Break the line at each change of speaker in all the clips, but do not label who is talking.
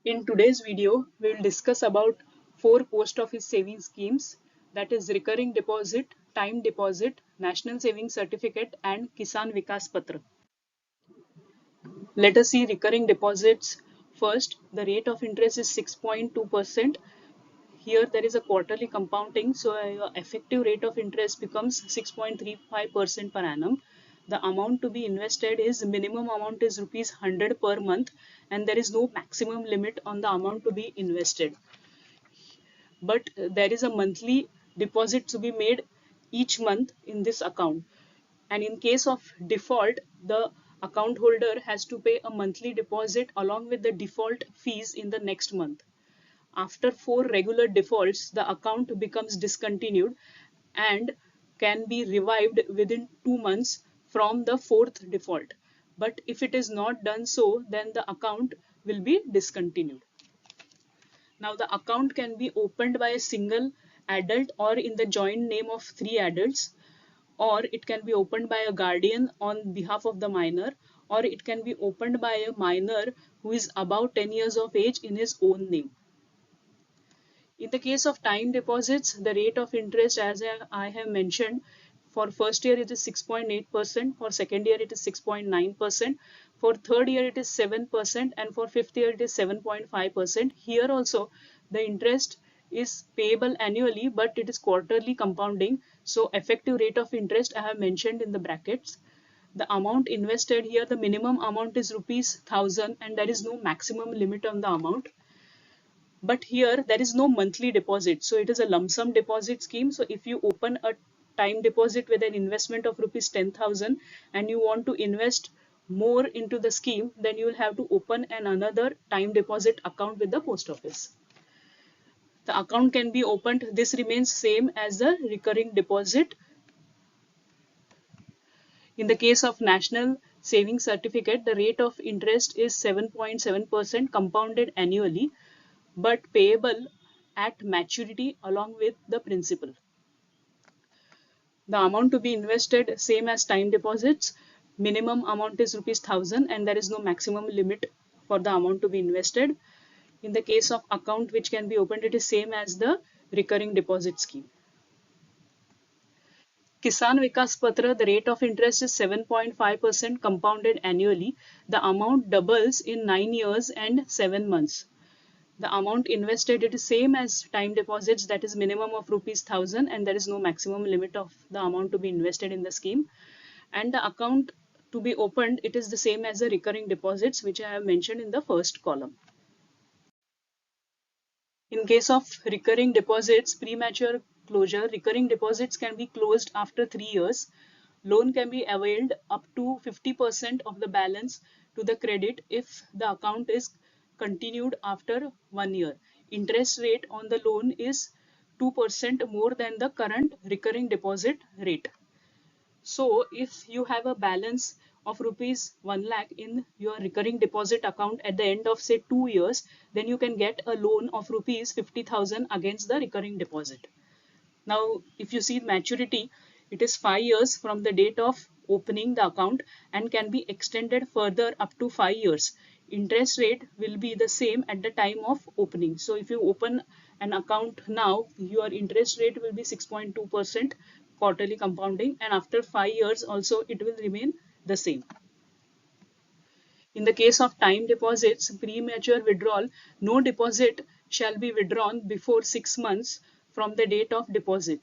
In today's video, we will discuss about 4 post office savings schemes, that is recurring deposit, time deposit, national savings certificate and Kisan Vikas Patra. Let us see recurring deposits first. The rate of interest is 6.2%. Here there is a quarterly compounding, so your effective rate of interest becomes 6.35% per annum. The amount to be invested is minimum amount is rupees 100 per month, and there is no maximum limit on the amount to be invested. But there is a monthly deposit to be made each month in this account. And in case of default, the account holder has to pay a monthly deposit along with the default fees in the next month. After 4 regular defaults, the account becomes discontinued and can be revived within 2 months from the fourth default. But if it is not done so, then the account will be discontinued. Now, the account can be opened by a single adult or in the joint name of 3 adults, or it can be opened by a guardian on behalf of the minor, or it can be opened by a minor who is above 10 years of age in his own name. In the case of time deposits, the rate of interest, as I have mentioned, for first year it is 6.8%, for second year it is 6.9%, for third year it is 7%, and for fifth year it is 7.5%. Here also the interest is payable annually, but it is quarterly compounding. So effective rate of interest I have mentioned in the brackets. The amount invested here, the minimum amount is rupees 1000 and there is no maximum limit on the amount. But here there is no monthly deposit, so it is a lump sum deposit scheme. So if you open a time deposit with an investment of rupees 10,000 and you want to invest more into the scheme, then you will have to open another time deposit account with the post office. The account can be opened, this remains same as the recurring deposit. In the case of national savings certificate, the rate of interest is 7.7% compounded annually, but payable at maturity along with the principal. The amount to be invested same as time deposits. Minimum amount is rupees 1000 and there is no maximum limit for the amount to be invested. In the case of account which can be opened, it is same as the recurring deposit scheme. Kisan Vikas Patra, the rate of interest is 7.5% compounded annually. The amount doubles in 9 years and 7 months. The amount invested, it is same as time deposits, that is minimum of rupees 1000 and there is no maximum limit of the amount to be invested in the scheme. And the account to be opened, it is the same as the recurring deposits which I have mentioned in the first column. In case of recurring deposits, premature closure, recurring deposits can be closed after 3 years. Loan can be availed up to 50% of the balance to the credit if the account is continued after 1 year. Interest rate on the loan is 2% more than the current recurring deposit rate. So if you have a balance of rupees 1 lakh in your recurring deposit account at the end of say 2 years, then you can get a loan of rupees 50,000 against the recurring deposit. Now, if you see maturity, it is 5 years from the date of opening the account and can be extended further up to 5 years. Interest rate will be the same at the time of opening. So if you open an account now, your interest rate will be 6.2% quarterly compounding, and after 5 years also it will remain the same. In the case of time deposits, premature withdrawal, no deposit shall be withdrawn before 6 months from the date of deposit.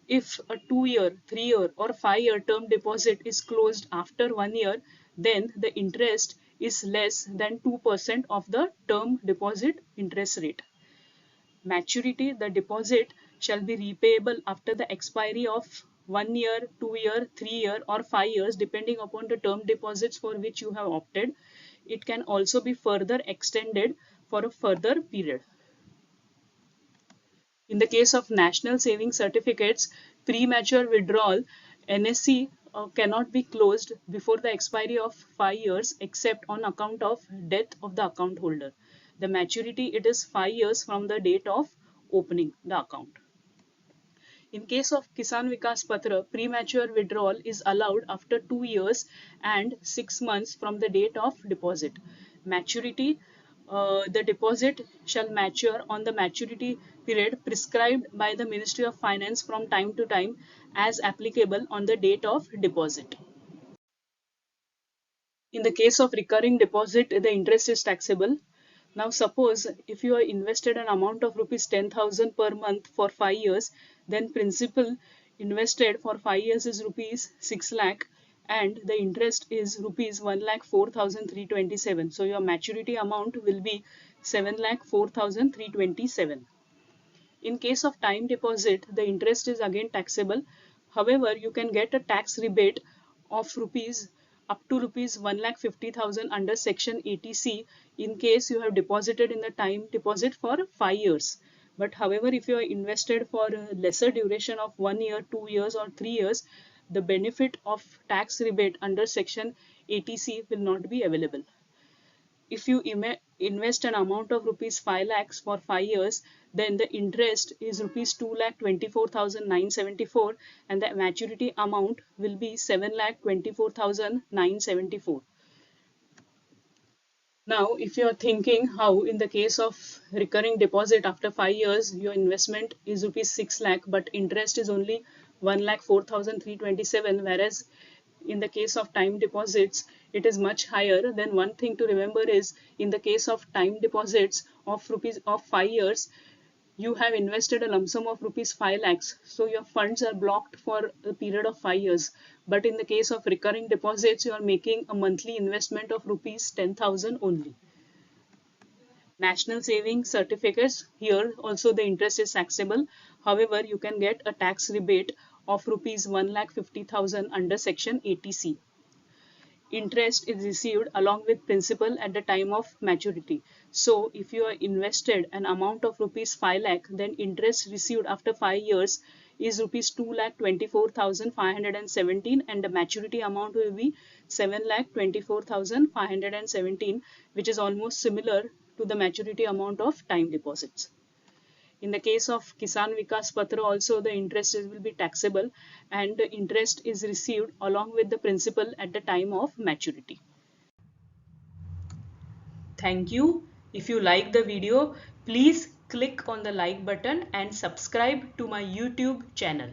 If a 2-year, 3-year or 5-year term deposit is closed after 1 year, then the interest is less than 2% of the term deposit interest rate. Maturity, the deposit shall be repayable after the expiry of 1 year, 2 year, 3 year or 5 years depending upon the term deposits for which you have opted. It can also be further extended for a further period. In the case of national savings certificates, premature withdrawal, NSC cannot be closed before the expiry of 5 years except on account of death of the account holder. The maturity, it is 5 years from the date of opening the account. In case of Kisan Vikas Patra, premature withdrawal is allowed after 2 years and 6 months from the date of deposit. Maturity, the deposit shall mature on the maturity period prescribed by the Ministry of Finance from time to time as applicable on the date of deposit. In the case of recurring deposit, the interest is taxable. Now suppose if you are invested an amount of rupees 10,000 per month for 5 years, then principal invested for 5 years is rupees 6 lakh and the interest is rupees 1,04,327. So your maturity amount will be 7,04,327. In case of time deposit, the interest is again taxable. However, you can get a tax rebate of rupees up to rupees 1,50,000 under section 80C in case you have deposited in the time deposit for 5 years. But however, if you are invested for a lesser duration of 1 year, 2 years or 3 years, the benefit of tax rebate under section 80C will not be available. If you invest an amount of rupees 5 lakhs for 5 years, then the interest is rupees 2,24,974 and the maturity amount will be 7,24,974. Now, if you are thinking how in the case of recurring deposit after 5 years, your investment is rupees 6 lakh, but interest is only 1,04,327, whereas in the case of time deposits, it is much higher. Then one thing to remember is in the case of time deposits of rupees of 5 years, you have invested a lump sum of rupees 5 lakhs. So your funds are blocked for a period of 5 years. But in the case of recurring deposits, you are making a monthly investment of rupees 10,000 only. National saving certificates, here also the interest is taxable. However, you can get a tax rebate of rupees 1,50,000 under section 80C. Interest is received along with principal at the time of maturity. So if you are invested an amount of rupees 5 lakh, then interest received after 5 years is rupees 2,24,517 and the maturity amount will be 7,24,517, which is almost similar to the maturity amount of time deposits. In the case of Kisan Vikas Patra also the interest will be taxable and the interest is received along with the principal at the time of maturity. Thank you. If you like the video, please click on the like button and subscribe to my YouTube channel.